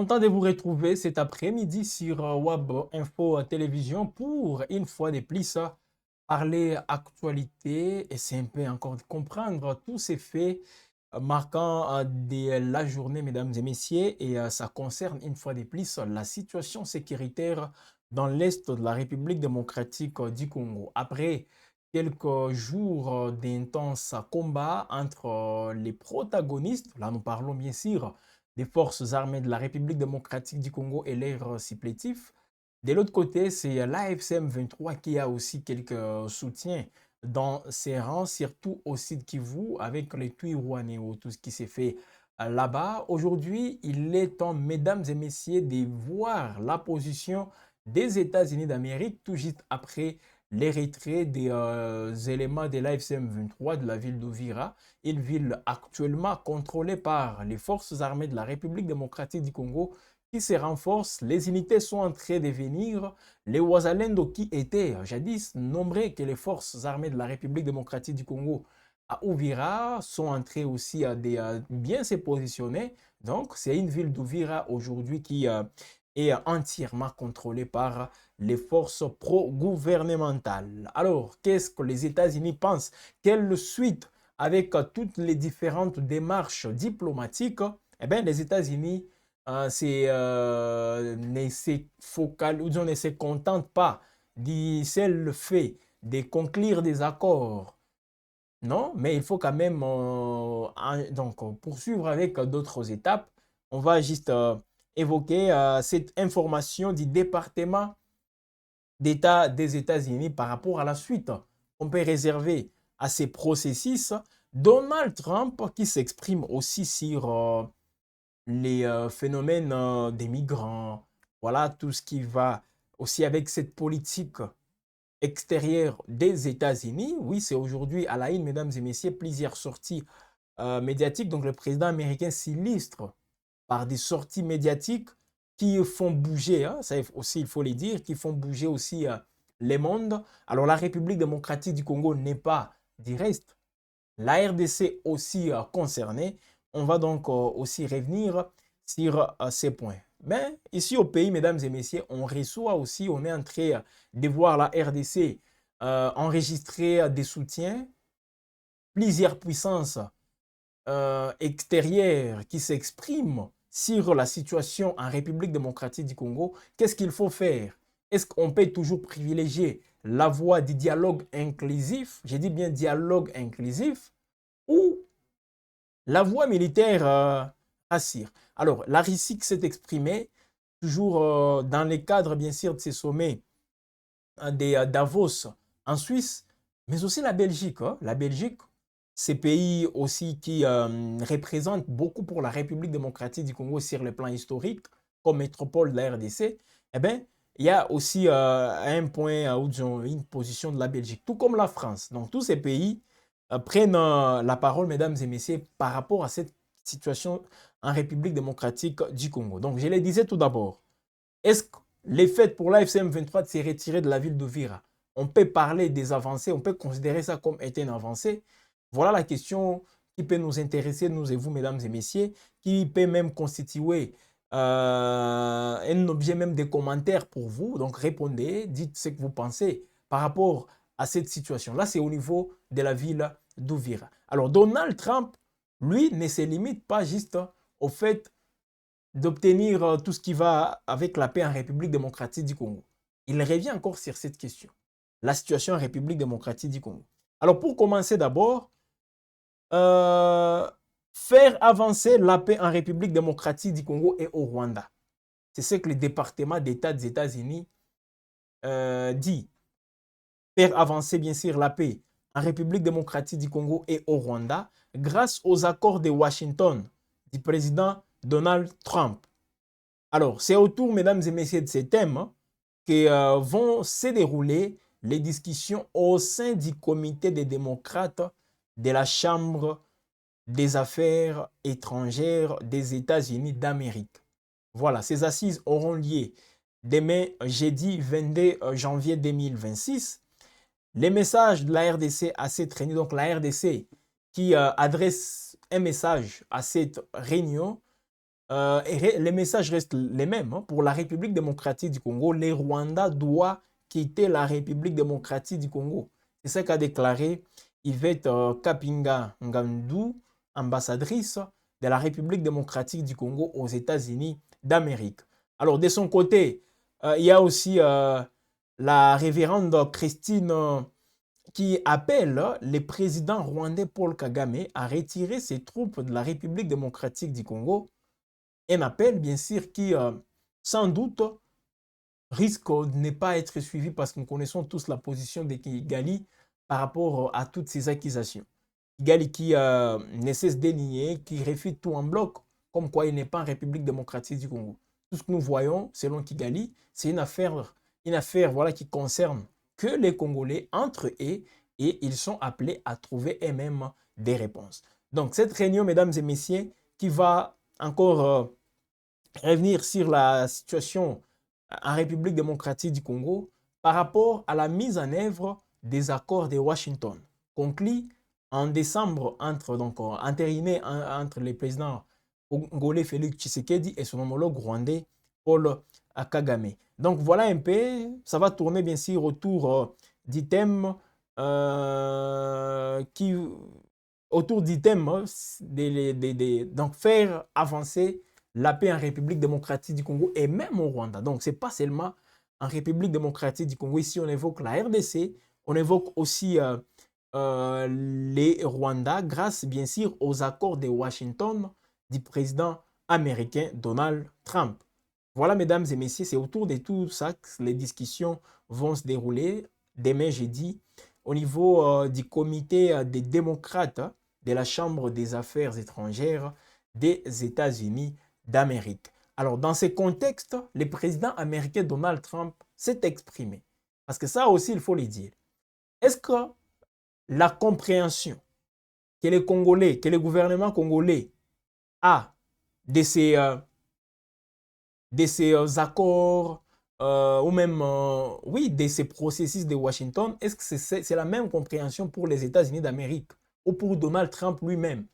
Content de vous retrouver cet après-midi sur Web Info Télévision pour une fois de plus parler actualité et c'est un peu encore de comprendre tous ces faits marquant de la journée, mesdames et messieurs, et ça concerne une fois de plus la situation sécuritaire dans l'Est de la République démocratique du Congo. Après quelques jours d'intenses combats entre les protagonistes, là nous parlons bien sûr des forces armées de la République démocratique du Congo et leurs supplétifs. De l'autre côté, c'est l'AFCM 23 qui a aussi quelques soutiens dans ses rangs, surtout au Sud Kivu, avec les Twirwanéo, tout ce qui s'est fait là-bas. Aujourd'hui, il est temps, mesdames et messieurs, de voir la position des États-Unis d'Amérique, tout juste après les retraits des éléments de l'AFCM 23 de la ville d'Uvira, une ville actuellement contrôlée par les forces armées de la République démocratique du Congo qui se renforcent. Les unités sont en train de venir. Les Ouazalendo qui étaient jadis nombreux que les forces armées de la République démocratique du Congo à Uvira sont en train aussi de bien se positionner. Donc, c'est une ville d'Uvira aujourd'hui qui est entièrement contrôlée par les forces pro-gouvernementales. Alors, qu'est-ce que les États-Unis pensent? Quelle suite avec toutes les différentes démarches diplomatiques? Eh bien, les États-Unis ne se contentent pas du seul fait de conclure des accords. Non, mais il faut quand même poursuivre avec d'autres étapes. On va juste évoquer cette information du département d'État des États-Unis par rapport à la suite. On peut réserver à ces processus. Donald Trump qui s'exprime aussi sur les phénomènes des migrants, voilà tout ce qui va aussi avec cette politique extérieure des États-Unis. Oui, c'est aujourd'hui à la une, mesdames et messieurs, plusieurs sorties médiatiques. Donc le président américain s'illustre par des sorties médiatiques qui font bouger, hein, ça aussi il faut le dire, qui font bouger aussi les mondes. Alors la République démocratique du Congo n'est pas du reste. La RDC aussi concernée. On va donc aussi revenir sur ces points. Mais ici au pays, mesdames et messieurs, on reçoit aussi, on est en train de voir la RDC enregistrer des soutiens, plusieurs puissances extérieures qui s'expriment sur la situation en République démocratique du Congo. Qu'est-ce qu'il faut faire? Est-ce qu'on peut toujours privilégier la voie du dialogue inclusif? J'ai dit bien dialogue inclusif ou la voie militaire assire. Alors, la Russie s'est exprimée toujours dans le cadre, bien sûr, de ces sommets des Davos en Suisse, mais aussi la Belgique. Hein. La Belgique, ces pays aussi qui représentent beaucoup pour la République démocratique du Congo sur le plan historique, comme métropole de la RDC, eh bien, il y a aussi un point où ils ont une position de la Belgique, tout comme la France. Donc, tous ces pays prennent la parole, mesdames et messieurs, par rapport à cette situation en République démocratique du Congo. Donc, je le disais tout d'abord, est-ce que les faits pour l'AFCM 23 de se retirer de la ville d'Uvira, on peut parler des avancées, on peut considérer ça comme étant une avancée? Voilà la question qui peut nous intéresser, nous et vous, mesdames et messieurs, qui peut même constituer un objet même de commentaires pour vous. Donc répondez, dites ce que vous pensez par rapport à cette situation. Là, c'est au niveau de la ville d'Uvira. Alors Donald Trump, lui, ne se limite pas juste au fait d'obtenir tout ce qui va avec la paix en République démocratique du Congo. Il revient encore sur cette question, la situation en République démocratique du Congo. Alors pour commencer d'abord, faire avancer la paix en République démocratique du Congo et au Rwanda. C'est ce que le département d'État des États-Unis dit. Faire avancer bien sûr la paix en République démocratique du Congo et au Rwanda grâce aux accords de Washington du président Donald Trump. Alors, c'est autour, mesdames et messieurs, de ces thèmes que vont se dérouler les discussions au sein du comité des démocrates de la Chambre des affaires étrangères des États-Unis d'Amérique. Voilà, ces assises auront lieu demain, jeudi 22 janvier 2026. Les messages de la RDC à cette réunion, donc la RDC qui adresse un message à cette réunion, les messages restent les mêmes. Hein. Pour la République démocratique du Congo, les Rwandais doivent quitter la République démocratique du Congo. C'est ce qu'a déclaré Yvette Kapinga Ngandou, ambassadrice de la République démocratique du Congo aux États-Unis d'Amérique. Alors, de son côté, il y a aussi la révérende Christine qui appelle le président rwandais Paul Kagame à retirer ses troupes de la République démocratique du Congo. Un appel, bien sûr, qui, sans doute, risque de ne pas être suivi parce que nous connaissons tous la position de Kigali par rapport à toutes ces accusations. Kigali qui ne cesse de nier, qui réfute tout en bloc, comme quoi il n'est pas en République démocratique du Congo. Tout ce que nous voyons, selon Kigali, c'est une affaire voilà, qui concerne que les Congolais entre eux et ils sont appelés à trouver eux-mêmes des réponses. Donc cette réunion, mesdames et messieurs, qui va encore revenir sur la situation en République démocratique du Congo par rapport à la mise en œuvre des accords de Washington, conclus en décembre entériné entre les présidents congolais Félix Tshisekedi et son homologue rwandais Paul Kagame. Donc voilà un peu, ça va tourner bien sûr autour d'items donc faire avancer la paix en République démocratique du Congo et même au Rwanda. Donc, ce n'est pas seulement en République démocratique du Congo. Ici, on évoque la RDC, on évoque aussi les Rwandais grâce, bien sûr, aux accords de Washington du président américain Donald Trump. Voilà, mesdames et messieurs, c'est autour de tout ça que les discussions vont se dérouler demain jeudi au niveau du comité des démocrates de la Chambre des affaires étrangères des États-Unis d'Amérique. Alors, dans ce contexte, le président américain Donald Trump s'est exprimé. Parce que ça aussi, il faut le dire. Est-ce que la compréhension que les Congolais, que le gouvernement congolais a de ces accords ou même, oui, de ces processus de Washington, est-ce que c'est la même compréhension pour les États-Unis d'Amérique ou pour Donald Trump lui-même?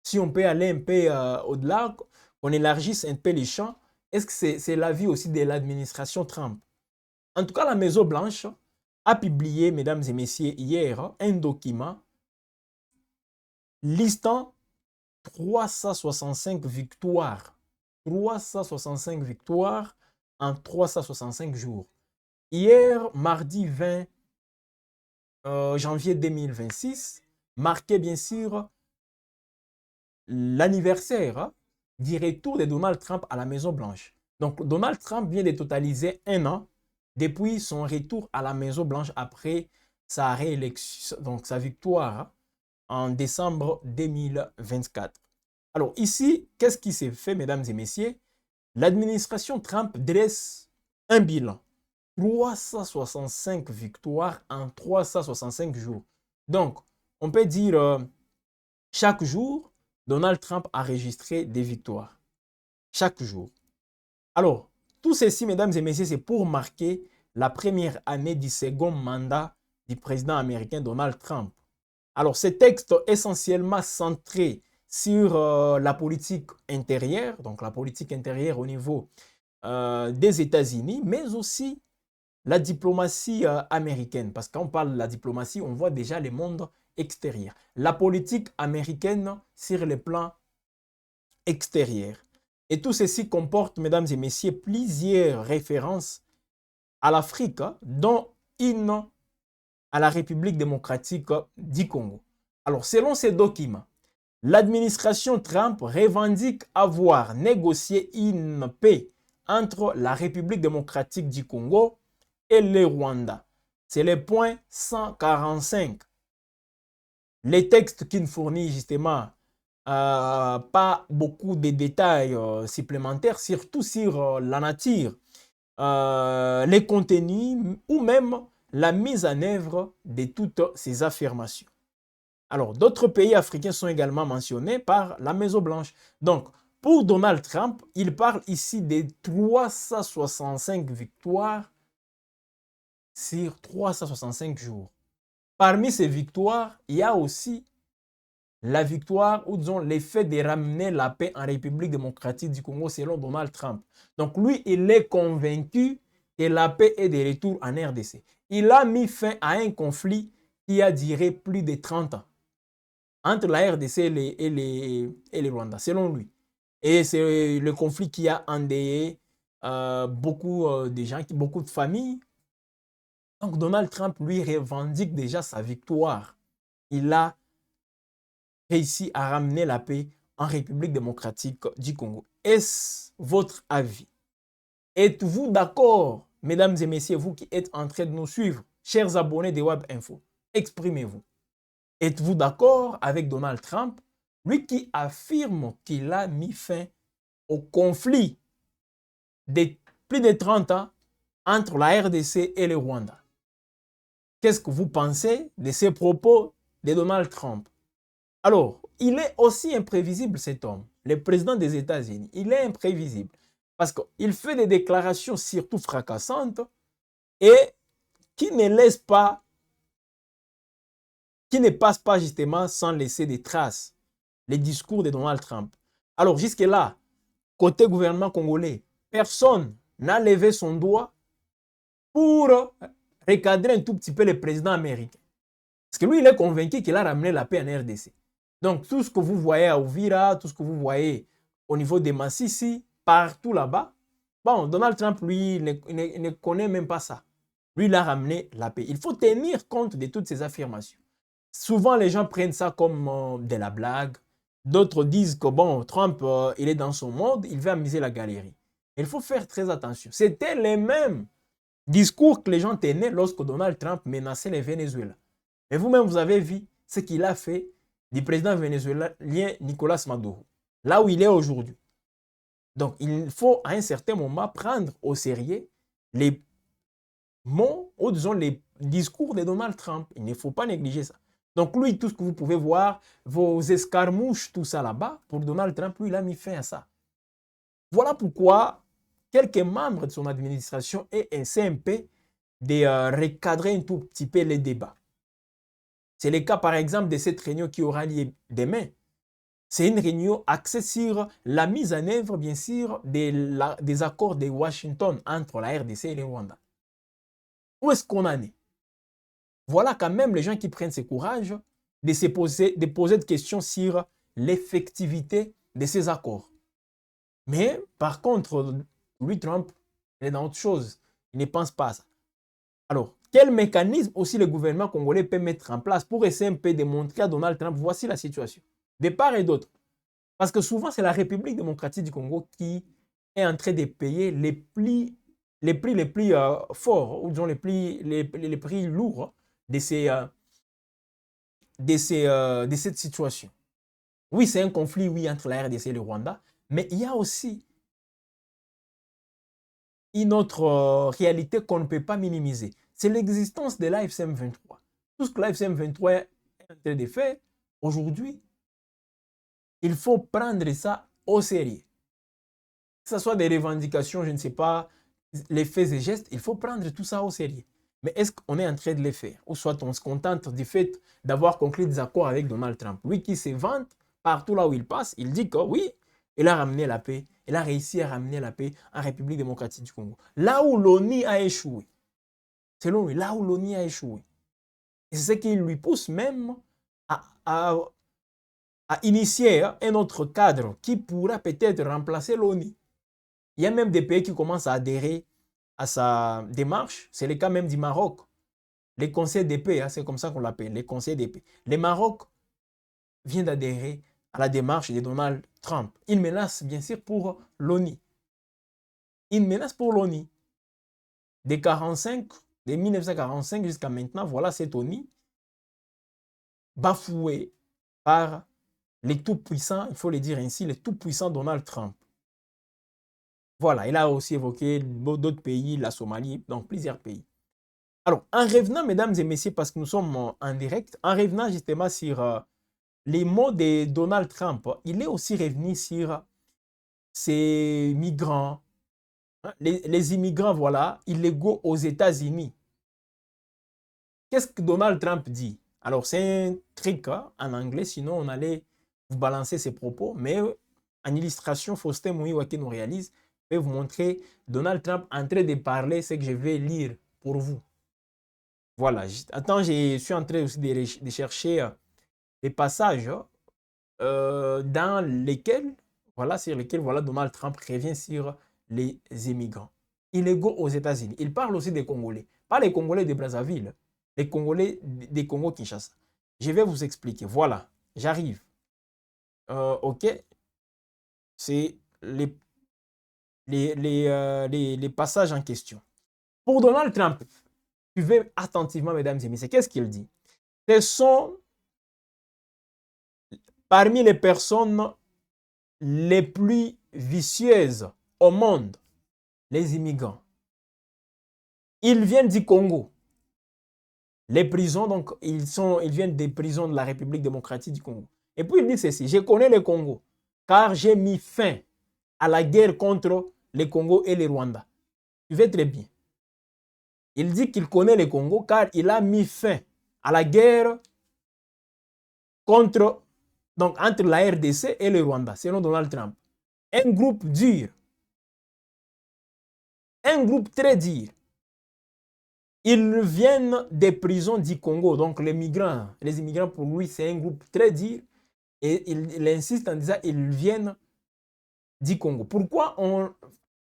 Si on peut aller un peu au-delà, on élargisse un peu les champs, est-ce que c'est l'avis aussi de l'administration Trump? En tout cas, la Maison-Blanche a publié, mesdames et messieurs, hier, un document listant 365 victoires. 365 victoires en 365 jours. Hier, mardi 20 janvier 2026, marquait bien sûr l'anniversaire du retour de Donald Trump à la Maison-Blanche. Donc, Donald Trump vient de totaliser 1 an depuis son retour à la Maison-Blanche après sa réélection, donc sa victoire en décembre 2024. Alors ici, qu'est-ce qui s'est fait, mesdames et messieurs? L'administration Trump dresse un bilan. 365 victoires en 365 jours. Donc, on peut dire chaque jour, Donald Trump a enregistré des victoires. Chaque jour. Alors, tout ceci, mesdames et messieurs, c'est pour marquer la première année du second mandat du président américain Donald Trump. Alors, ce texte est essentiellement centré sur la politique intérieure, donc la politique intérieure au niveau des États-Unis, mais aussi la diplomatie américaine. Parce que quand on parle de la diplomatie, on voit déjà le monde extérieur. La politique américaine sur le plan extérieur. Et tout ceci comporte, mesdames et messieurs, plusieurs références à l'Afrique, dont une à la République démocratique du Congo. Alors, selon ces documents, l'administration Trump revendique avoir négocié une paix entre la République démocratique du Congo et le Rwanda. C'est le point 145. Les textes qui nous fournissent justement pas beaucoup de détails supplémentaires, surtout sur la nature, les contenus ou même la mise en œuvre de toutes ces affirmations. Alors, d'autres pays africains sont également mentionnés par la Maison-Blanche. Donc, pour Donald Trump, il parle ici des 365 victoires sur 365 jours. Parmi ces victoires, il y a aussi la victoire ou disons l'effet de ramener la paix en République démocratique du Congo selon Donald Trump. Donc lui, il est convaincu que la paix est de retour en RDC. Il a mis fin à un conflit qui a duré plus de 30 ans entre la RDC et les Rwanda, selon lui. Et c'est le conflit qui a endeuillé beaucoup de gens, beaucoup de familles. Donc Donald Trump, lui, revendique déjà sa victoire. Il a réussi à ramener la paix en République démocratique du Congo. Est-ce votre avis? Êtes-vous d'accord, mesdames et messieurs, vous qui êtes en train de nous suivre, chers abonnés de Web Info, exprimez-vous. Êtes-vous d'accord avec Donald Trump, lui qui affirme qu'il a mis fin au conflit de plus de 30 ans entre la RDC et le Rwanda? Qu'est-ce que vous pensez de ces propos de Donald Trump? Alors, il est aussi imprévisible cet homme, le président des États-Unis. Il est imprévisible parce qu'il fait des déclarations surtout fracassantes et qui ne laissent pas, qui ne passent pas justement sans laisser des traces. Les discours de Donald Trump. Alors jusque-là, côté gouvernement congolais, personne n'a levé son doigt pour recadrer un tout petit peu le président américain. Parce que lui, il est convaincu qu'il a ramené la paix en RDC. Donc, tout ce que vous voyez à Ouvira, tout ce que vous voyez au niveau des Massissi, partout là-bas, bon, Donald Trump, lui, ne connaît même pas ça. Lui, il a ramené la paix. Il faut tenir compte de toutes ces affirmations. Souvent, les gens prennent ça comme de la blague. D'autres disent que, bon, Trump, il est dans son monde, il veut amuser la galerie. Il faut faire très attention. C'était les mêmes discours que les gens tenaient lorsque Donald Trump menaçait le Venezuela. Mais vous-même, vous avez vu ce qu'il a fait du président vénézuélien Nicolas Maduro, là où il est aujourd'hui. Donc, il faut à un certain moment prendre au sérieux les mots ou disons les discours de Donald Trump. Il ne faut pas négliger ça. Donc, lui, tout ce que vous pouvez voir, vos escarmouches, tout ça là-bas, pour Donald Trump, lui, il a mis fin à ça. Voilà pourquoi quelques membres de son administration essaient un peu de recadrer un tout petit peu les débats. C'est le cas, par exemple, de cette réunion qui aura lieu demain. C'est une réunion axée sur la mise en œuvre, bien sûr, des accords de Washington entre la RDC et le Rwanda. Où est-ce qu'on en est? Voilà quand même les gens qui prennent ce courage de poser des questions sur l'effectivité de ces accords. Mais par contre, lui, Trump, il est dans autre chose. Il ne pense pas à ça. Alors, quel mécanisme aussi le gouvernement congolais peut mettre en place pour essayer un peu de montrer à Donald Trump, voici la situation, de part et d'autre. Parce que souvent, c'est la République démocratique du Congo qui est en train de payer les prix les plus forts, ou disons les prix lourds de cette situation. Oui, c'est un conflit, oui, entre la RDC et le Rwanda, mais il y a aussi une autre réalité qu'on ne peut pas minimiser. C'est l'existence de l'AFCM 23. Tout ce que l'AFCM 23 est en train de faire aujourd'hui, il faut prendre ça au sérieux. Que ce soit des revendications, je ne sais pas, les faits et gestes, il faut prendre tout ça au sérieux. Mais est-ce qu'on est en train de les faire? Ou soit on se contente du fait d'avoir conclu des accords avec Donald Trump. Lui qui se vante partout là où il passe, il dit que oui, il a ramené la paix. Il a réussi à ramener la paix en République démocratique du Congo. Là où l'ONU a échoué. Selon lui, là où l'ONU a échoué. Et c'est ce qui lui pousse même à initier un autre cadre qui pourra peut-être remplacer l'ONU. Il y a même des pays qui commencent à adhérer à sa démarche. C'est le cas même du Maroc. Les conseils de paix, c'est comme ça qu'on l'appelle, les conseils de paix. Le Maroc vient d'adhérer à la démarche de Donald Trump. Il menace bien sûr pour l'ONU. Il menace pour l'ONU. De 1945 jusqu'à maintenant, voilà cette ONU bafouée par les tout-puissants, il faut le dire ainsi, les tout-puissants Donald Trump. Voilà, il a aussi évoqué d'autres pays, la Somalie, donc plusieurs pays. Alors, en revenant, mesdames et messieurs, parce que nous sommes en direct, en revenant justement sur les mots de Donald Trump, il est aussi revenu sur ces migrants, les immigrants, voilà, illégaux aux États-Unis. Qu'est-ce que Donald Trump dit? Alors, c'est un trick hein, en anglais, sinon on allait vous balancer ces propos. Mais en illustration, Faustin Mouiwa qui nous réalise peut vous montrer Donald Trump en train de parler ce que je vais lire pour vous. Voilà. Attends, je suis en train aussi de chercher des passages dans lesquels, voilà, sur lesquels voilà, Donald Trump revient sur les immigrants illégaux aux États-Unis. Il parle aussi des Congolais, pas les Congolais de Brazzaville, les Congolais des Congo-Kinshasa. Je vais vous expliquer. Voilà, j'arrive. OK, c'est les passages en question. Pour Donald Trump, suivez attentivement, mesdames et messieurs, qu'est-ce qu'il dit? Ce sont parmi les personnes les plus vicieuses au monde, les immigrants. Ils viennent du Congo. Les prisons, donc, ils viennent des prisons de la République démocratique du Congo. Et puis il dit ceci, je connais le Congo, car j'ai mis fin à la guerre contre le Congo et le Rwanda. Tu veux très bien. Il dit qu'il connaît le Congo, car il a mis fin à la guerre contre, donc, entre la RDC et le Rwanda, selon Donald Trump. Un groupe dur, un groupe très dur. Ils viennent des prisons du Congo, donc les immigrants pour lui c'est un groupe très dur et il insiste en disant ils viennent du Congo. Pourquoi on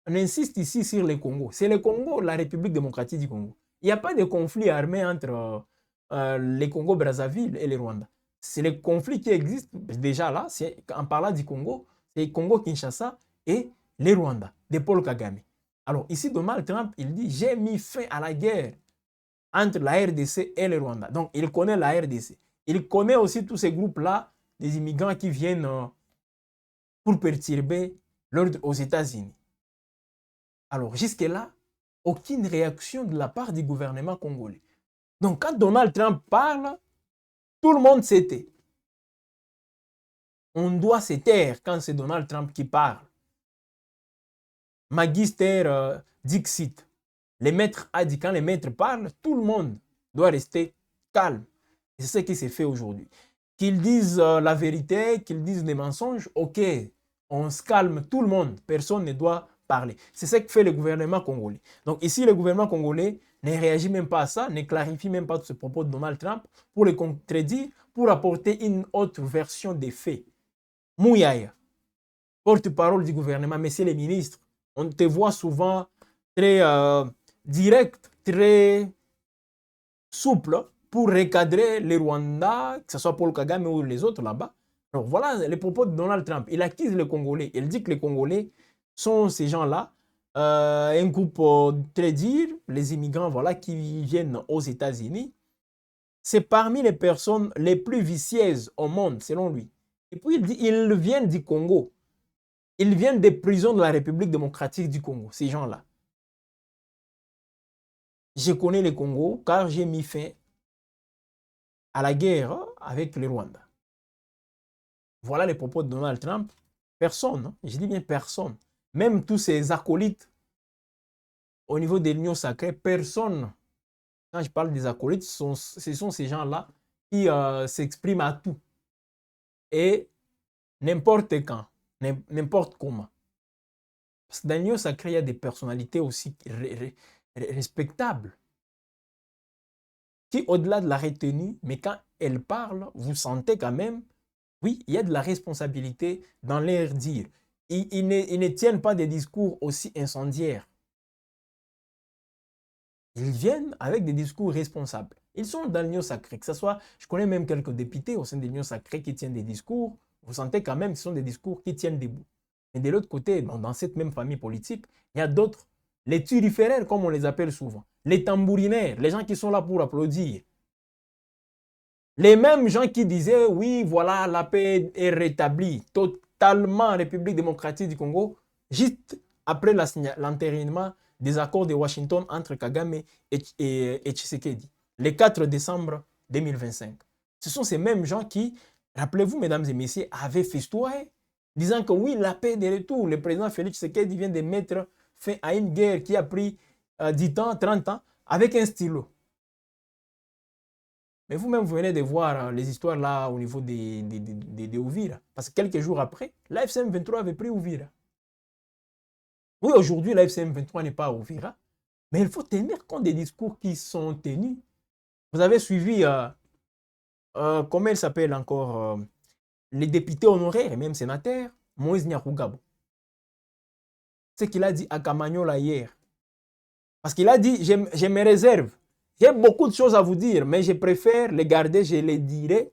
insiste ici sur le Congo? C'est le Congo, la République démocratique du Congo. Il n'y a pas de conflit armé entre les Congo-Brazzaville et le Rwanda. C'est le conflit qui existe déjà là, en parlant du Congo, c'est Congo-Kinshasa et le Rwanda, de Paul Kagame. Alors ici, Donald Trump, il dit, j'ai mis fin à la guerre entre la RDC et le Rwanda. Donc, il connaît la RDC. Il connaît aussi tous ces groupes-là, des immigrants qui viennent pour perturber l'ordre aux États-Unis. Alors, jusque-là, aucune réaction de la part du gouvernement congolais. Donc, quand Donald Trump parle, tout le monde se tait. On doit se taire quand c'est Donald Trump qui parle. Magister Dixit. Les maîtres a dit quand les maîtres parlent, tout le monde doit rester calme. Et c'est ce qui s'est fait aujourd'hui. Qu'ils disent la vérité, qu'ils disent des mensonges, ok, on se calme tout le monde. Personne ne doit parler. C'est ce que fait le gouvernement congolais. Donc ici, le gouvernement congolais ne réagit même pas à ça, ne clarifie même pas ce propos de Donald Trump pour le contredire, pour apporter une autre version des faits. Mouyaya, porte-parole du gouvernement, messieurs les ministres, on te voit souvent très direct, très souple pour recadrer les Rwandais, que ce soit Paul Kagame ou les autres là-bas. Alors voilà les propos de Donald Trump. Il accuse les Congolais. Il dit que les Congolais sont ces gens-là, un groupe très dur, les immigrants voilà, qui viennent aux États-Unis. C'est parmi les personnes les plus vicieuses au monde, selon lui. Et puis il dit ils viennent du Congo. Ils viennent des prisons de la République démocratique du Congo, ces gens-là. Je connais le Congo car j'ai mis fin à la guerre avec le Rwanda. Voilà les propos de Donald Trump. Personne, je dis bien personne, même tous ses acolytes au niveau de l'Union sacrée, personne, quand je parle des acolytes, ce sont ces gens-là qui s'expriment à tout. Et n'importe quand, n'importe comment. Parce que dans l'Union sacrée, il y a des personnalités aussi respectables qui, au-delà de la retenue, mais quand elles parlent, vous sentez quand même, oui, il y a de la responsabilité dans leur dire. Ils ne tiennent pas des discours aussi incendiaires. Ils viennent avec des discours responsables. Ils sont dans l'Union sacrée, que ce soit, je connais même quelques députés au sein de l'Union sacrée qui tiennent des discours, vous sentez quand même que ce sont des discours qui tiennent debout. Mais de l'autre côté, dans cette même famille politique, il y a d'autres, les turiféraires comme on les appelle souvent, les tambourinaires, les gens qui sont là pour applaudir. Les mêmes gens qui disaient, oui, voilà, la paix est rétablie totalement en République démocratique du Congo, juste après l'entérinement des accords de Washington entre Kagame et Tshisekedi, le 4 décembre 2025. Ce sont ces mêmes gens qui, rappelez-vous, mesdames et messieurs, avaient festoyé, disant que oui, la paix est de retour. Le président Félix Tshisekedi vient de mettre fin à une guerre qui a pris 10 ans, 30 ans, avec un stylo. Mais vous-même, vous venez de voir les histoires là au niveau des Ouvira. Parce que quelques jours après, la FCM 23 avait pris Ouvira. Oui, aujourd'hui, la FCM 23 n'est pas à Ouvira. Mais il faut tenir compte des discours qui sont tenus. Vous avez suivi, comment il s'appelle encore, les députés honoraires et même sénateurs, Moïse Nyarugabo. Ce qu'il a dit à Kamanyola hier. Parce qu'il a dit, je me réserve. J'ai beaucoup de choses à vous dire, mais je préfère les garder, je les dirai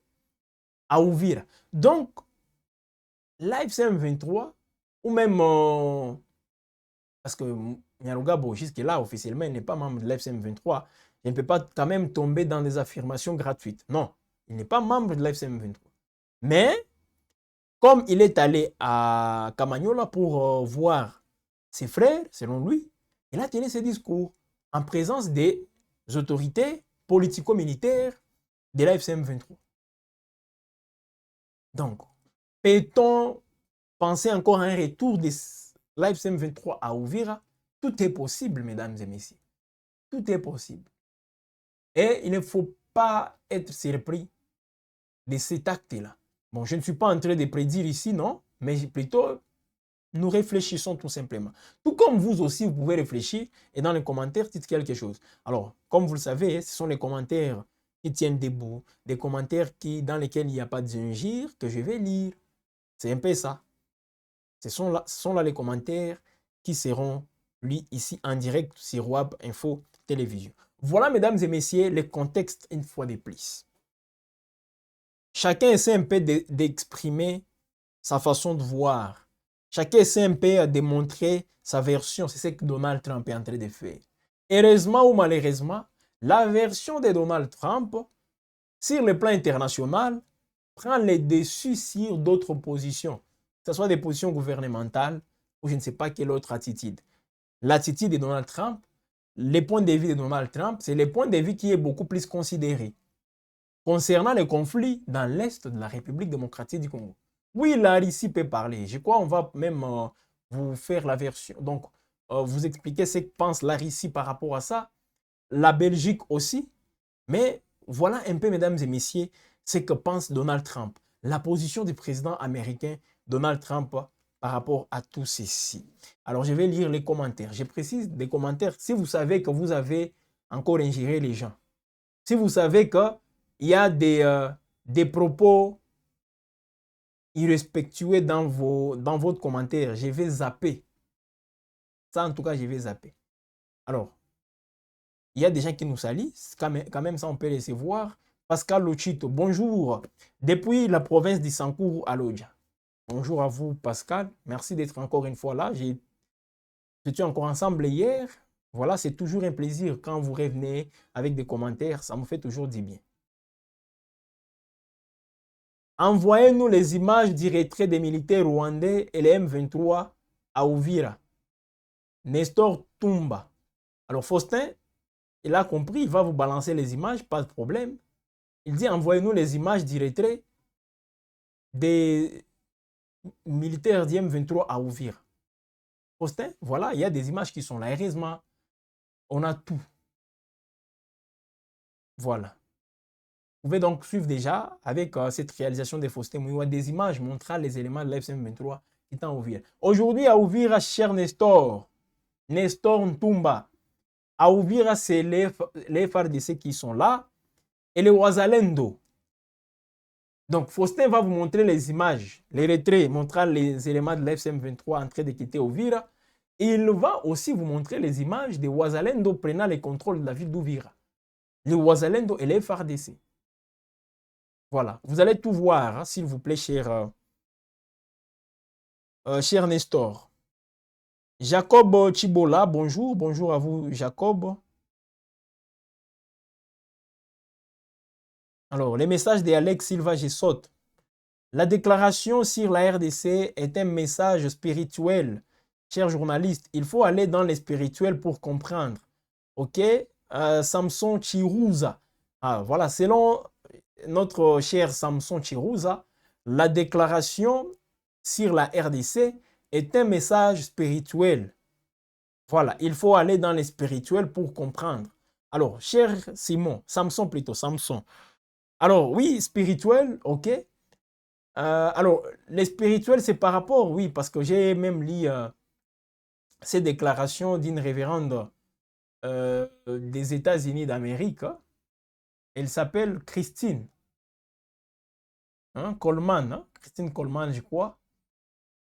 à Ouvira. Donc, l'AFCM 23, ou même, parce que Nyarugabo, jusque-là, officiellement, il n'est pas membre de l'AFCM 23, il ne peut pas quand même tomber dans des affirmations gratuites. Non, il n'est pas membre de l'AFCM 23. Mais, comme il est allé à Kamanyola pour voir ses frères, selon lui, il a tenu ses discours en présence des autorités politico-militaires de l'AFCM 23. Donc, peut-on penser encore à un retour de l'AFCM 23 à Ouvira? Tout est possible, mesdames et messieurs. Tout est possible. Et il ne faut pas être surpris de cet acte-là. Bon, je ne suis pas en train de prédire ici, non, mais plutôt, nous réfléchissons tout simplement. Tout comme vous aussi, vous pouvez réfléchir et dans les commentaires, dites quelque chose. Alors, comme vous le savez, ce sont les commentaires qui tiennent debout, des commentaires dans lesquels il n'y a pas d'injure que je vais lire. C'est un peu ça. Ce sont là les commentaires qui seront lus ici en direct sur WAB Info Télévision. Voilà, mesdames et messieurs, les contextes une fois de plus. Chacun essaie un peu d'exprimer sa façon de voir. Chacun essaie un peu de montrer sa version. C'est ce que Donald Trump est en train de faire. Heureusement ou malheureusement, la version de Donald Trump, sur le plan international, prend le dessus sur d'autres positions, que ce soit des positions gouvernementales ou je ne sais pas quelle autre attitude. L'attitude de Donald Trump, les points de vue de Donald Trump, c'est les points de vue qui est beaucoup plus considéré. Concernant les conflits dans l'Est de la République démocratique du Congo. Oui, la Russie peut parler. Je crois qu'on va même vous faire la version. Donc, vous expliquer ce que pense la Russie par rapport à ça. La Belgique aussi. Mais voilà un peu, mesdames et messieurs, ce que pense Donald Trump. La position du président américain Donald Trump par rapport à tout ceci. Alors, je vais lire les commentaires. Je précise des commentaires si vous savez que vous avez encore ingéré les gens. Si vous savez qu'il y a des propos irrespectueux dans votre commentaire, je vais zapper. Ça, en tout cas, je vais zapper. Alors, il y a des gens qui nous salissent, quand même ça on peut les voir. Pascal Lochito, bonjour. Depuis la province d'Issancourt à Lodja. Bonjour à vous, Pascal. Merci d'être encore une fois là. J'étais encore ensemble hier. Voilà, c'est toujours un plaisir quand vous revenez avec des commentaires. Ça me fait toujours du bien. Envoyez-nous les images du retrait des militaires rwandais et les M23 à Ouvira. Nestor Tumba. Alors, Faustin, il a compris, il va vous balancer les images, pas de problème. Il dit, envoyez-nous les images du retrait des militaires du M23 à Ouvira. Faustin, voilà, il y a des images qui sont là. Heureusement, on a tout. Voilà. Vous pouvez donc suivre déjà avec cette réalisation des Faustin Mouyoua des images montrant les éléments de l'FCM23 qui est à Ouvira. Aujourd'hui, à Ouvira, cher Nestor Ntumba, à Ouvira, c'est les FARDC qui sont là et les Wazalendo. Donc, Faustin va vous montrer les images, les retraits montrant les éléments de l'FCM23 en train de quitter Ouvira. Et il va aussi vous montrer les images des Wazalendo prenant le contrôle de la ville d'Ouvira. Les Wazalendo et les FARDC. Voilà, vous allez tout voir, hein, s'il vous plaît, cher Nestor. Jacob Chibola, bonjour. Bonjour à vous, Jacob. Alors, les messages d'Alex Silva, je saute. La déclaration sur la RDC est un message spirituel. Chers journalistes, il faut aller dans les spirituels pour comprendre. Ok? Samson Chirouza. Ah, voilà, selon notre cher Samson Chirouza, la déclaration sur la RDC est un message spirituel. Voilà, il faut aller dans les spirituels pour comprendre. Alors, cher Samson, Alors, oui, spirituel, ok. Alors, les spirituels, c'est par rapport, oui, parce que j'ai même lu ces déclarations d'une révérende des États-Unis d'Amérique. Hein. Elle s'appelle Christine hein, Coleman, hein, Christine Coleman, je crois.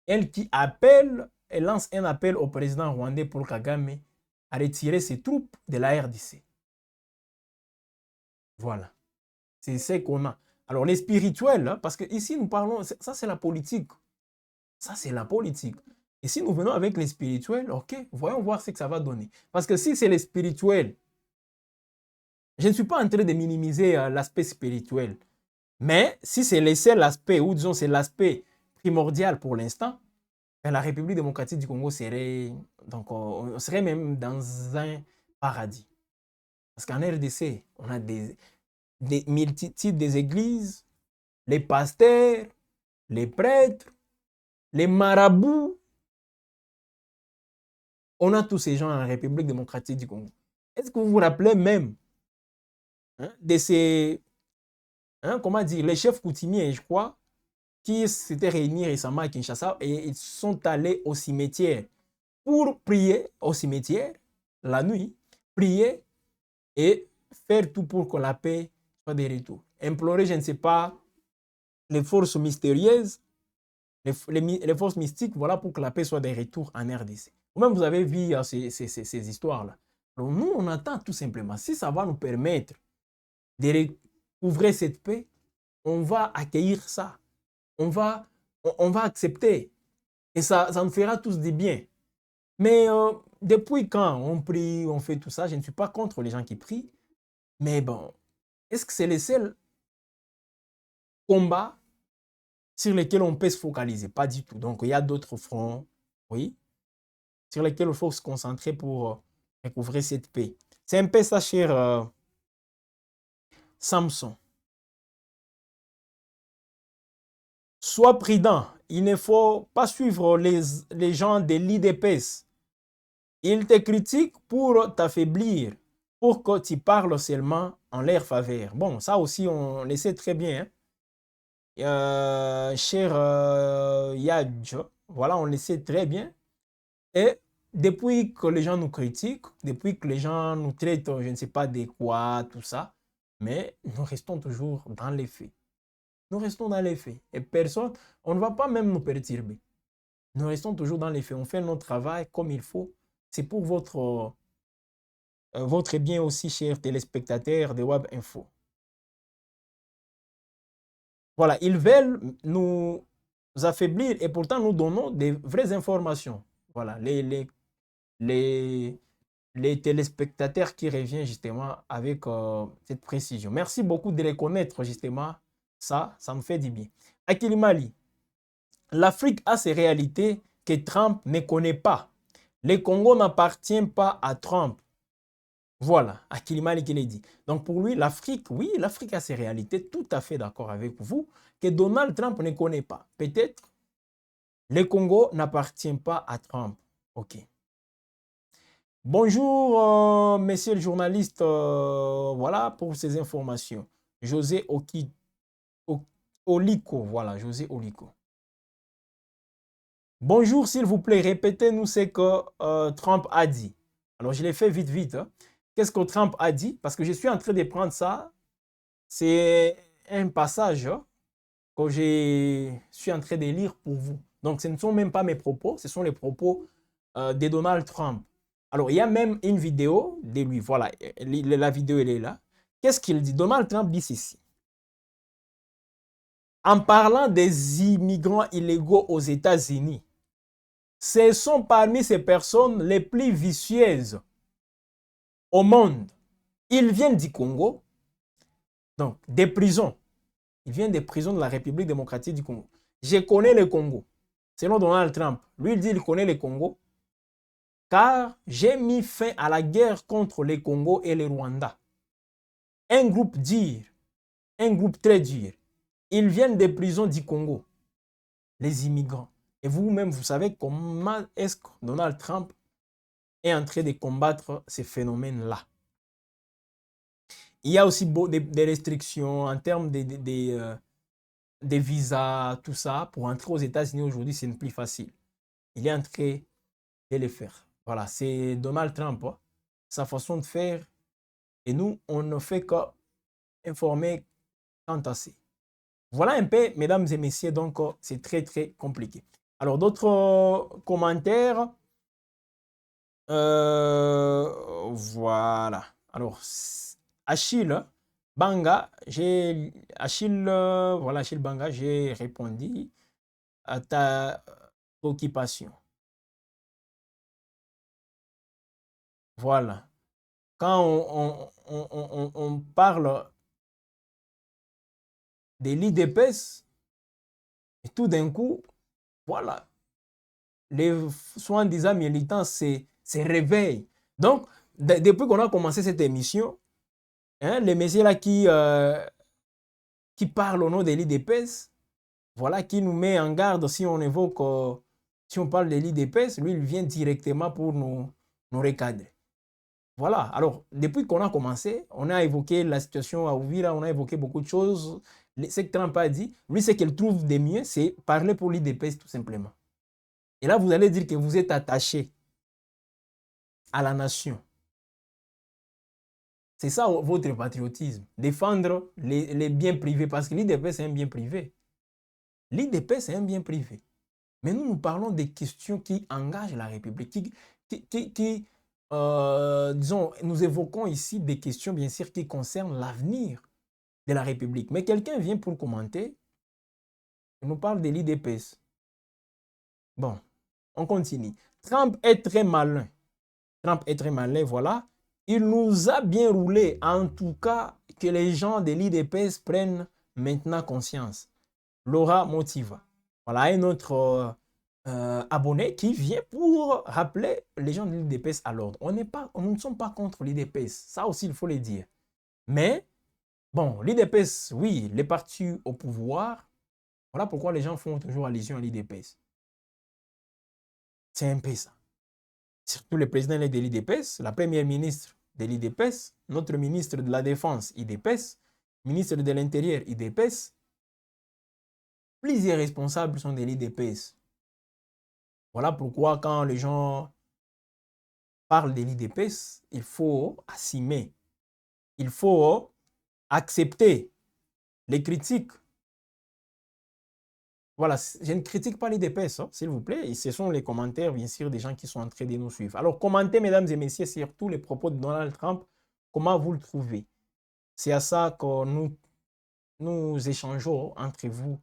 Elle qui appelle, elle lance un appel au président rwandais Paul Kagame à retirer ses troupes de la RDC. Voilà, c'est ce qu'on a. Alors, les spirituels, hein, parce que ici nous parlons, ça c'est la politique. Ça c'est la politique. Et si nous venons avec les spirituels, ok, voyons voir ce que ça va donner. Parce que si c'est les spirituels, je ne suis pas en train de minimiser l'aspect spirituel. Mais si c'est le seul aspect, ou disons c'est l'aspect primordial pour l'instant, la République démocratique du Congo serait, donc, on serait même dans un paradis. Parce qu'en RDC, on a des multitudes des églises, les pasteurs, les prêtres, les marabouts. On a tous ces gens en République démocratique du Congo. Est-ce que vous vous rappelez même hein, de ces, hein, comment dire, les chefs coutumiers, je crois, qui s'étaient réunis récemment à Kinshasa et ils sont allés au cimetière pour prier au cimetière la nuit, prier et faire tout pour que la paix soit de retour. Implorer, je ne sais pas, les forces mystérieuses, les forces mystiques, voilà, pour que la paix soit de retour en RDC. Vous-même, vous avez vu ces histoires-là. Donc, nous, on attend tout simplement. Si ça va nous permettre de recouvrir cette paix, on va accueillir ça. On va accepter. Et ça nous fera tous du bien. Mais depuis quand on prie, on fait tout ça, je ne suis pas contre les gens qui prient. Mais bon, est-ce que c'est le seul combat sur lesquels on peut se focaliser? Pas du tout. Donc, il y a d'autres fronts, oui, sur lesquels il faut se concentrer pour recouvrir cette paix. C'est un peu ça, cher Samson. Sois prudent. Il ne faut pas suivre les gens de l'IDPS. Ils te critiquent pour t'affaiblir, pour que tu parles seulement en leur faveur. Bon, ça aussi, on le sait très bien. Hein. Cher Yadj, voilà, on le sait très bien. Et depuis que les gens nous critiquent, depuis que les gens nous traitent, je ne sais pas de quoi, tout ça, mais nous restons toujours dans les faits. Nous restons dans les faits. Et personne, on ne va pas même nous perturber. Nous restons toujours dans les faits. On fait notre travail comme il faut. C'est pour votre bien aussi, chers téléspectateurs de Web Info. Voilà, ils veulent nous affaiblir et pourtant nous donnons des vraies informations. Voilà, les, les téléspectateurs qui reviennent justement avec cette précision. Merci beaucoup de reconnaître justement ça me fait du bien. Akilimali, l'Afrique a ses réalités que Trump ne connaît pas. Le Congo n'appartient pas à Trump. Voilà, Akilimali qui l'a dit. Donc pour lui, l'Afrique, oui, l'Afrique a ses réalités, tout à fait d'accord avec vous, que Donald Trump ne connaît pas. Peut-être le Congo n'appartient pas à Trump. OK. Bonjour, monsieur le journaliste. Voilà pour ces informations. José Oliko. Voilà, José Oliko. Bonjour, s'il vous plaît, répétez-nous ce que Trump a dit. Alors, je l'ai fait vite, vite. Hein. Qu'est-ce que Trump a dit? Parce que je suis en train de prendre ça. C'est un passage hein, que je suis en train de lire pour vous. Donc, ce ne sont même pas mes propos, ce sont les propos de Donald Trump. Alors, il y a même une vidéo de lui. Voilà, la vidéo, elle est là. Qu'est-ce qu'il dit? Donald Trump dit ceci. En parlant des immigrants illégaux aux États-Unis, ce sont parmi ces personnes les plus vicieuses au monde. Ils viennent du Congo, donc des prisons. Ils viennent des prisons de la République démocratique du Congo. Je connais le Congo. Selon Donald Trump, lui il dit qu'il connaît le Congo car j'ai mis fin à la guerre contre le Congo et le Rwanda. Un groupe dur, un groupe très dur. Ils viennent des prisons du Congo, les immigrants. Et vous-même, vous savez comment est-ce que Donald Trump est en train de combattre ces phénomènes-là. il y a aussi des restrictions en termes des visas, tout ça. Pour entrer aux États-Unis aujourd'hui, c'est plus facile. Il est en train de le faire. Voilà, c'est Donald Trump, hein, sa façon de faire. Et nous, on ne fait qu'informer quant à ça. Voilà un peu, mesdames et messieurs, donc c'est très, très compliqué. Alors, d'autres commentaires. Voilà. Alors, Achille Banga, voilà, Achille Banga, j'ai répondu à ta préoccupation. Voilà. Quand on parle des lits d'épaisse, et tout d'un coup, voilà, les soi-disant militants se réveillent. Donc, depuis qu'on a commencé cette émission, hein, les messieurs là qui parlent au nom des lits d'épaisse, voilà, qui nous met en garde si on évoque, si on parle des lits d'épaisse, lui, il vient directement pour nous recadrer. Voilà, alors, depuis qu'on a commencé, on a évoqué la situation à Ouvira, on a évoqué beaucoup de choses. Ce que Trump a dit, lui, ce qu'il trouve de mieux, c'est parler pour l'IDPS tout simplement. Et là, vous allez dire que vous êtes attaché à la nation. C'est ça votre patriotisme, défendre les biens privés, parce que l'IDPS, c'est un bien privé. L'IDPS, c'est un bien privé. Mais nous parlons des questions qui engagent la République, disons, nous évoquons ici des questions, bien sûr, qui concernent l'avenir de la République. Mais quelqu'un vient pour commenter, il nous parle de l'IDPS. Bon, on continue. Trump est très malin. Trump est très malin, voilà. Il nous a bien roulé. En tout cas, que les gens de l'IDPS prennent maintenant conscience. Laura Motiva. Voilà un autre abonné qui vient pour rappeler les gens de l'IDPS à l'ordre. Nous ne sommes pas contre l'IDPS. Ça aussi, il faut le dire. Mais, bon, l'IDPS, oui, les partis au pouvoir, voilà pourquoi les gens font toujours allusion à l'IDPS. C'est un peu ça. Surtout le président de l'IDPS, la première ministre de l'IDPS, notre ministre de la Défense, IDPS, ministre de l'Intérieur, IDPS. Plusieurs responsables sont de l'IDPS. Voilà pourquoi quand les gens parlent de l'IDPS, il faut assumer, il faut accepter les critiques. Voilà, je ne critique pas l'IDPS, hein, s'il vous plaît. Et ce sont les commentaires, bien sûr, des gens qui sont en train de nous suivre. Alors, commentez, mesdames et messieurs, sur tous les propos de Donald Trump. Comment vous le trouvez? C'est à ça que nous échangeons entre vous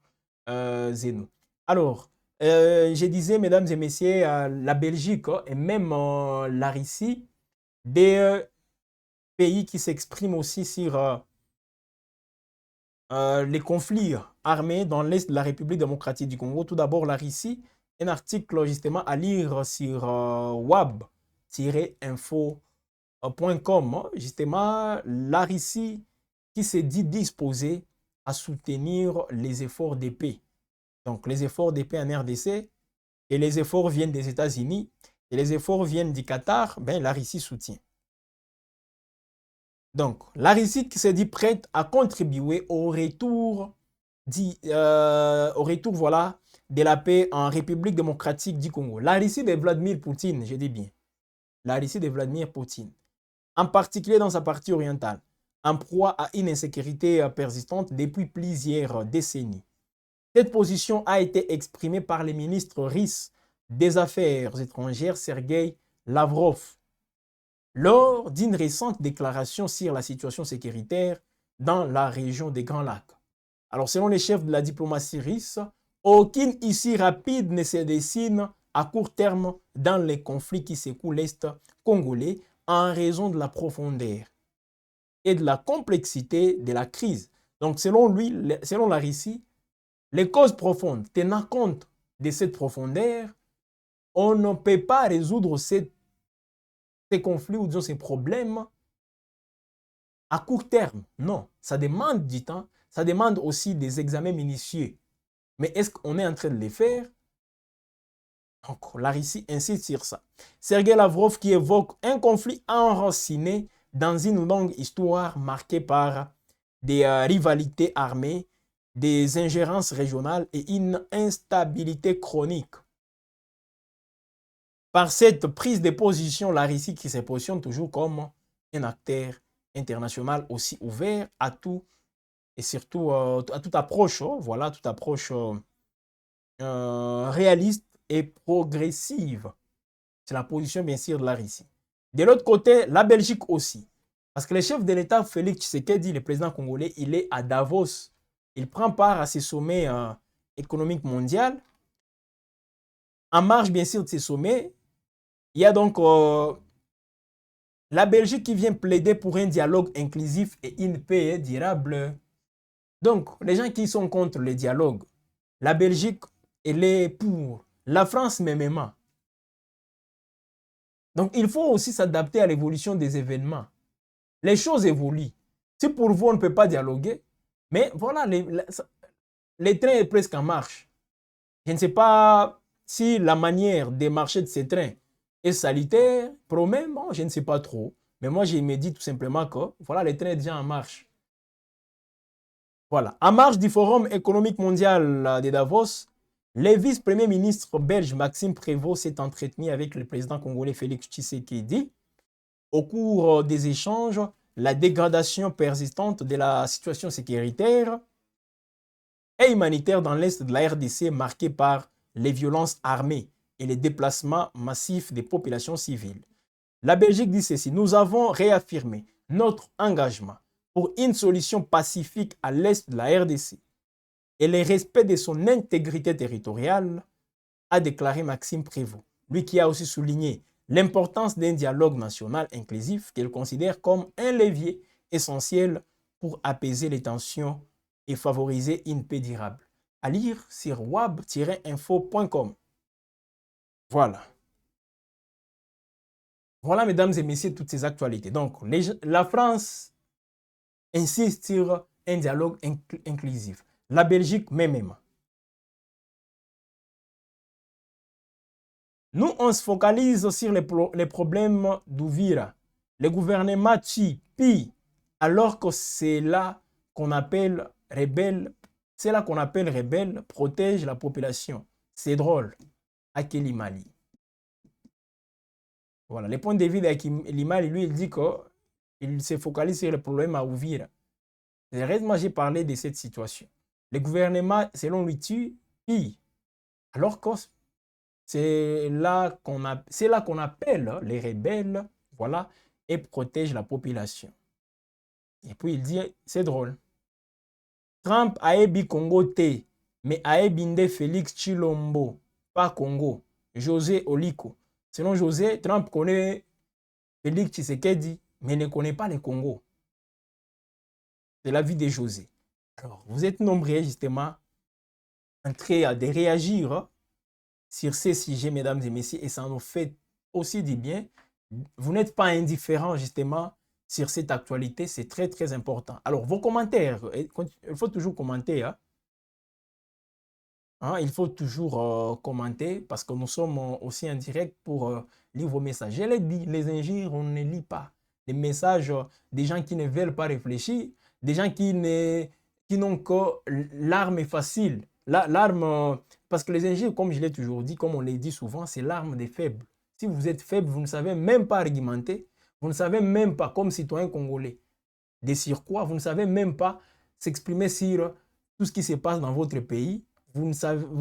et nous. Alors, je disais, mesdames et messieurs, la Belgique et même la Russie, des pays qui s'expriment aussi sur les conflits armés dans l'Est de la République démocratique du Congo. Tout d'abord, la Russie, un article justement à lire sur wab-info.com, justement, la Russie qui s'est dit disposée à soutenir les efforts de paix. Donc, les efforts de paix en RDC, et les efforts viennent des États-Unis, et les efforts viennent du Qatar, ben, la Russie soutient. Donc, la Russie qui s'est dit prête à contribuer au retour, voilà, de la paix en République démocratique du Congo. La Russie de Vladimir Poutine, je dis bien. La Russie de Vladimir Poutine. En particulier dans sa partie orientale, en proie à une insécurité persistante depuis plusieurs décennies. Cette position a été exprimée par le ministre russe des Affaires étrangères, Sergei Lavrov, lors d'une récente déclaration sur la situation sécuritaire dans la région des Grands Lacs. Alors, selon les chefs de la diplomatie russe, aucune issue rapide ne se dessine à court terme dans les conflits qui secouent l'Est congolais en raison de la profondeur et de la complexité de la crise. Donc, selon lui, selon la Russie, les causes profondes, tenant compte de cette profondeur, on ne peut pas résoudre ces conflits ou disons ces problèmes à court terme. Non, ça demande du temps, ça demande aussi des examens minutieux. Mais est-ce qu'on est en train de les faire? Donc, la Russie insiste sur ça. Sergei Lavrov qui évoque un conflit enraciné dans une longue histoire marquée par des rivalités armées, des ingérences régionales et une instabilité chronique. Par cette prise de position, la Russie qui se positionne toujours comme un acteur international aussi ouvert à tout et surtout à toute approche, voilà, toute approche réaliste et progressive. C'est la position bien sûr de la Russie. De l'autre côté, la Belgique aussi. Parce que le chef de l'État, Félix Tshisekedi, le président congolais, il est à Davos. Il prend part à ces sommets économiques mondiaux. En marge bien sûr de ces sommets, il y a donc la Belgique qui vient plaider pour un dialogue inclusif et une paix durable. Donc, les gens qui sont contre le dialogue, la Belgique, elle est pour. La France, mêmement. Donc, il faut aussi s'adapter à l'évolution des événements. Les choses évoluent. Si pour vous, on ne peut pas dialoguer, mais voilà, les trains est presque en marche. Je ne sais pas si la manière de marcher de ces trains est salutaire, promet, bon, je ne sais pas trop. Mais moi, je me dis tout simplement que, voilà, les trains sont déjà en marche. Voilà. En marge du Forum économique mondial de Davos, le vice-premier ministre belge Maxime Prévost s'est entretenu avec le président congolais Félix Tshisekedi. Au cours des échanges, la dégradation persistante de la situation sécuritaire et humanitaire dans l'est de la RDC marquée par les violences armées et les déplacements massifs des populations civiles. La Belgique dit ceci: nous avons réaffirmé notre engagement pour une solution pacifique à l'est de la RDC et le respect de son intégrité territoriale, a déclaré Maxime Prévost. Lui qui a aussi souligné l'importance d'un dialogue national inclusif qu'il considère comme un levier essentiel pour apaiser les tensions et favoriser une paix durable. À lire sur wab-info.com. Voilà. Voilà, mesdames et messieurs, toutes ces actualités. Donc, la France insiste sur un dialogue inclusif. La Belgique, même. Nous, on se focalise sur les problèmes d'Ouvira. Le gouvernement pille, alors que c'est là qu'on appelle rebelle, protège la population. C'est drôle. Akili Mali. Voilà. Le point de vue d'Akili Mali, lui, il dit qu'il se focalise sur le problème à Ouvira. Moi, j'ai parlé de cette situation. Le gouvernement, selon lui, pille, alors que c'est là qu'on appelle les rebelles, voilà, et protège la population. Et puis il dit, c'est drôle. Trump a ébi Congo T, mais a ébindé Félix Chilombo, pas Congo. José Oliko. Selon José, Trump connaît Félix Tshisekedi, mais ne connaît pas le Congo. C'est l'avis de José. Alors, vous êtes nombreux justement en train de réagir sur ces sujets, mesdames et messieurs, et ça nous fait aussi du bien. Vous n'êtes pas indifférents justement sur cette actualité, c'est très très important. Alors, vos commentaires, il faut toujours commenter. Il faut toujours commenter parce que nous sommes aussi en direct pour lire vos messages. Je l'ai dit, les injures, on ne lit pas. Les messages des gens qui ne veulent pas réfléchir, des gens qui n'ont que l'arme facile. L'arme, parce que les injures, comme je l'ai toujours dit, comme on l'a dit souvent, c'est l'arme des faibles. Si vous êtes faible, vous ne savez même pas argumenter, vous ne savez même pas, comme citoyen congolais, sur quoi, vous ne savez même pas s'exprimer sur tout ce qui se passe dans votre pays. Vous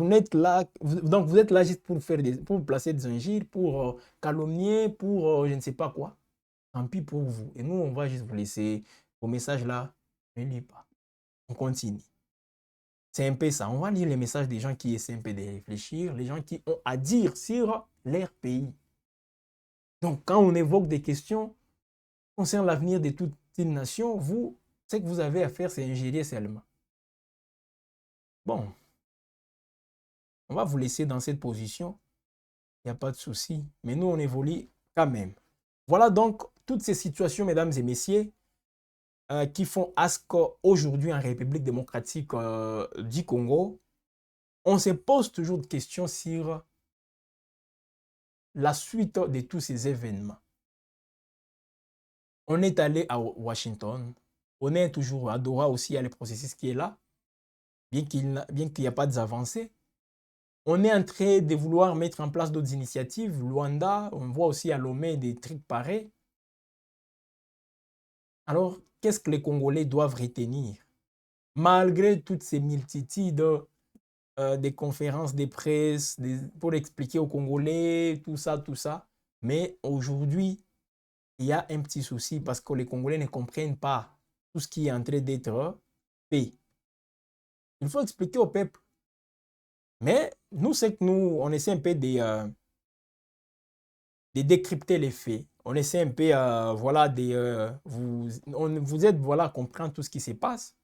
n'êtes là, donc vous êtes là juste pour placer des injures, pour calomnier, pour je ne sais pas quoi. Tant pis pour vous. Et nous, on va juste vous laisser vos messages là. Ne lisez pas. On continue. C'est un peu ça. On va lire les messages des gens qui essaient un peu de réfléchir, les gens qui ont à dire sur leur pays. Donc, quand on évoque des questions concernant l'avenir de toute une nation, vous, ce que vous avez à faire, c'est ingérer seulement. Bon, on va vous laisser dans cette position. Il n'y a pas de souci. Mais nous, on évolue quand même. Voilà donc toutes ces situations, mesdames et messieurs, qui font à ce qu'aujourd'hui, en République démocratique du Congo, on se pose toujours des questions sur la suite de tous ces événements. On est allé à Washington. On est toujours à Doha aussi, il y a le processus qui est là, bien qu'il n'y a pas d'avancées. On est en train de vouloir mettre en place d'autres initiatives. Luanda, on voit aussi à Lomé des trucs pareils. Alors, qu'est-ce que les Congolais doivent retenir? Malgré toutes ces multitudes des conférences de presse pour expliquer aux Congolais tout ça, mais aujourd'hui, il y a un petit souci parce que les Congolais ne comprennent pas tout ce qui est en train d'être fait. Il faut expliquer au peuple. Mais nous, c'est que nous, on essaie un peu de décrypter les faits. On essaie un peu, voilà, vous êtes, voilà, à comprendre tout ce qui se passe.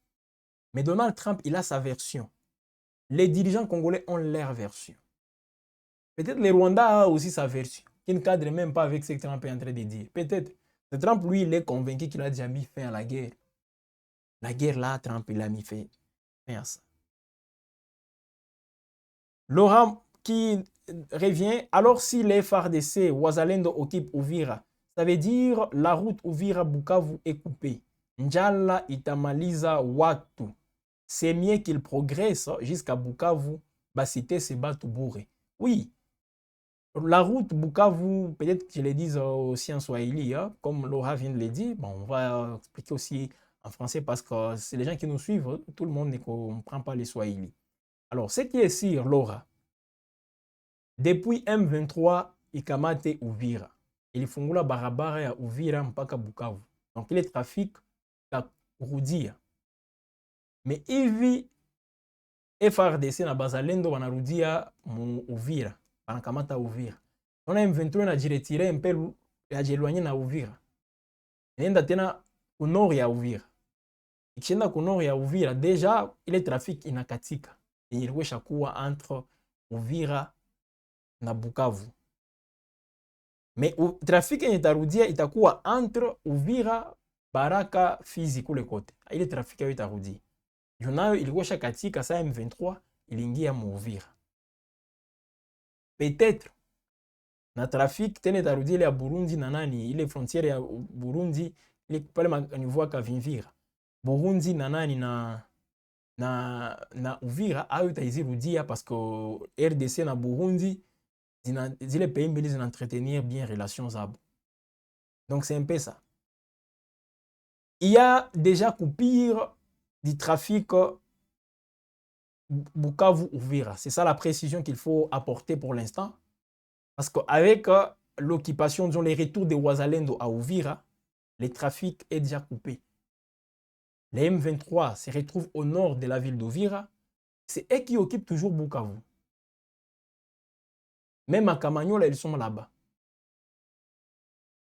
Mais Donald Trump, il a sa version. Les dirigeants congolais ont leur version. Peut-être le Rwanda a aussi sa version, qui ne cadre même pas avec ce que Trump est en train de dire. Peut-être. Trump, lui, il est convaincu qu'il a déjà mis fin à la guerre. La guerre, là, Trump, il a mis fin à ça. Laurent qui revient. Alors, si les FARDC, Ouazalendo occupe Uvira, ça veut dire la route Uvira-Bukavu est coupée. Njala itamaliza watu. C'est mieux qu'il progresse jusqu'à Bukavu, cité c'est Batubouré. Oui, la route Bukavu, peut-être que je le dise aussi en swahili, hein, comme Laura vient de le dire. Bon, on va expliquer aussi en français parce que c'est les gens qui nous suivent, tout le monde ne comprend pas les swahili. Alors, ce qui est sûr, Laura, depuis M23 ikamate Uvira, ilifungula barabara ya Uvira mpaka Bukavu. Donc, ile trafic ya kurudia. Mais hivi FRDC na bazalendo wanarudia mu Uvira, wanakamata Uvira. On a M23 inajiretire mpe yajielwanye na Uvira. Inaenda tena kunori ya Uvira. Ikishinda kunori ya Uvira, deja ile trafic inakatika. Ilikuwa kuwa entre Uvira na Bukavu. Mais trafic yenye itarudia itakuwa entre Uvira, Baraka, Fizi kule kote. Ile trafic yao itarudia. Nayo ilikuwa katika saa M23 iliingia mu Uvira. Peut-être na trafic tena itarudia ile ya Burundi na nani, ile frontiere ya Burundi ile pale manivua Kavimvira. Burundi na nani na Uvira ayo itaizirudia parce que RDC na Burundi zile pays mbili zinaentretenir bien relations zabo. Donc c'est un peu ça. Il y a déjà coupure du trafic Bukavu-Uvira. C'est ça la précision qu'il faut apporter pour l'instant. Parce qu'avec l'occupation, disons, les retours de Ouazalendo à Uvira, le trafic est déjà coupé. Les M23 se retrouvent au nord de la ville d'Uvira. C'est eux qui occupent toujours Bukavu. Même à Kamanyola, ils sont là-bas.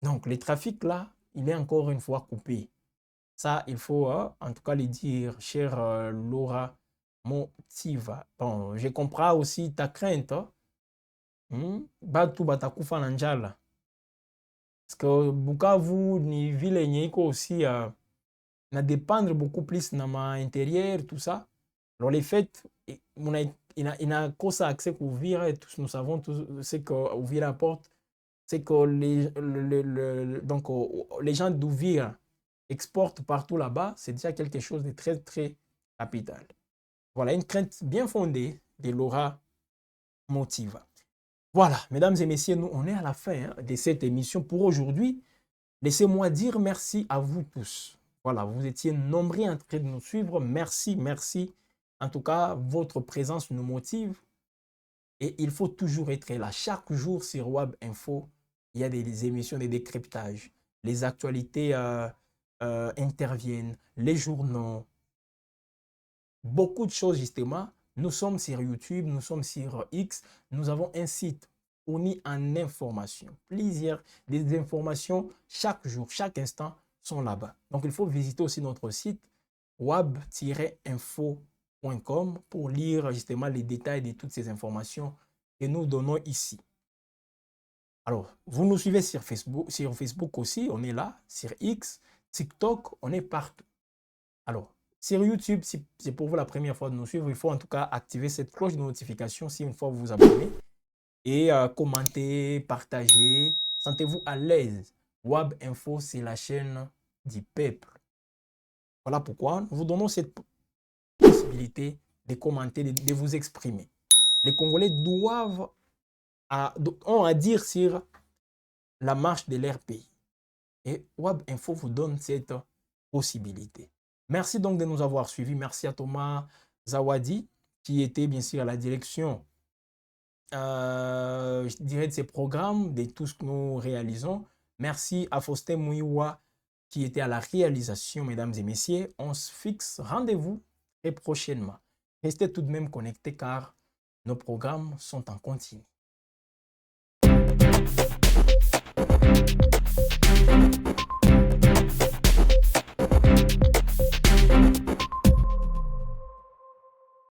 Donc, le trafic là, il est encore une fois coupé. Ça, il faut en tout cas le dire, chère Laura Motiva. Bon, je comprends aussi ta crainte. Batu batakufa na njala. Parce que Bukavu ni ville yenye aussi na dépendre beaucoup plus na ma intérieur, tout ça. Alors les fêtes, il a kosa accès qu'Uvira et tous nous savons tout ce que Uvira apporte. C'est que les gens d'Uvira exportent partout là-bas. C'est déjà quelque chose de très, très capital. Voilà, une crainte bien fondée de Laura Motiva. Voilà, mesdames et messieurs, nous, on est à la fin de cette émission pour aujourd'hui. Laissez-moi dire merci à vous tous. Voilà, vous étiez nombreux en train de nous suivre. Merci, merci. En tout cas, votre présence nous motive. Et il faut toujours être là. Chaque jour sur Web Info, il y a des émissions de décryptage. Les actualités interviennent, les journaux. Beaucoup de choses, justement. Nous sommes sur YouTube, nous sommes sur X. Nous avons un site fourni en informations. Plusieurs des informations chaque jour, chaque instant sont là-bas. Donc, il faut visiter aussi notre site wab-info.com pour lire justement les détails de toutes ces informations que nous donnons ici. Alors, vous nous suivez sur Facebook aussi, on est là, sur X, TikTok, on est partout. Alors, sur YouTube, si c'est pour vous la première fois de nous suivre, il faut en tout cas activer cette cloche de notification si une fois vous vous abonnez et commenter, partager. Sentez-vous à l'aise WAB Info, c'est la chaîne du peuple. Voilà pourquoi nous vous donnons cette possibilité de commenter, de vous exprimer. Les Congolais ont à dire sur la marche de leur pays. Et WAB Info vous donne cette possibilité. Merci donc de nous avoir suivis. Merci à Thomas Zawadi, qui était bien sûr à la direction, je dirais, de ces programmes, de tout ce que nous réalisons. Merci à Faustin Mouiwa, qui était à la réalisation, mesdames et messieurs. On se fixe rendez-vous très prochainement. Restez tout de même connectés car nos programmes sont en continu.